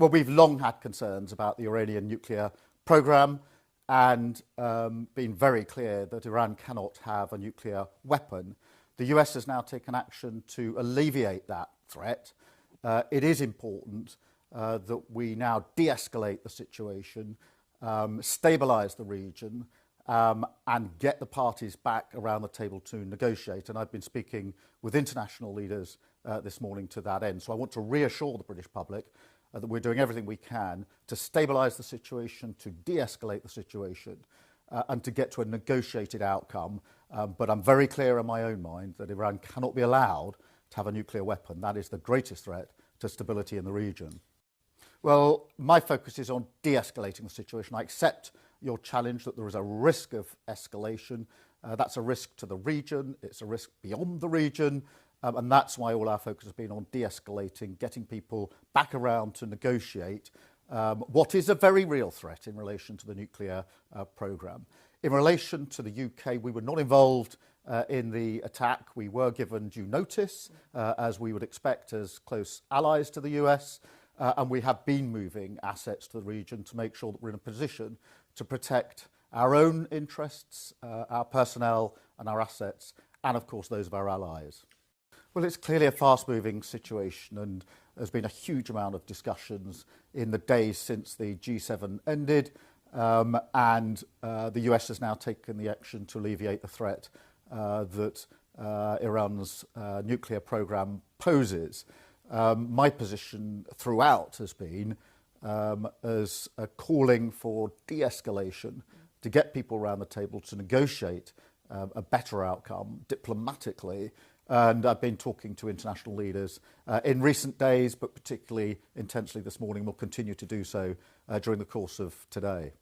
Well, we've long had concerns about the Iranian nuclear programme and been very clear that Iran cannot have a nuclear weapon. The US has now taken action to alleviate that threat. It is important that we now de-escalate the situation, stabilise the region, and get the parties back around the table to negotiate. And I've been speaking with international leaders this morning to that end. So I want to reassure the British public that we're doing everything we can to stabilise the situation, to de-escalate the situation, and to get to a negotiated outcome. But I'm very clear in my own mind that Iran cannot be allowed to have a nuclear weapon. That is the greatest threat to stability in the region. Well, my focus is on de-escalating the situation. I accept your challenge that there is a risk of escalation. That's a risk to the region. It's a risk beyond the region. And that's why all our focus has been on de-escalating, getting people back around to negotiate what is a very real threat in relation to the nuclear programme. In relation to the UK, we were not involved in the attack. We were given due notice, as we would expect as close allies to the US, and we have been moving assets to the region to make sure that we're in a position to protect our own interests, our personnel and our assets, and of course those of our allies. Well, it's clearly a fast-moving situation, and there's been a huge amount of discussions in the days since the G7 ended, and the US has now taken the action to alleviate the threat that Iran's nuclear programme poses. My position throughout has been as a calling for de-escalation, to get people around the table to negotiate a better outcome diplomatically. And I've been talking to international leaders in recent days, but particularly intensely this morning. We'll continue to do so during the course of today.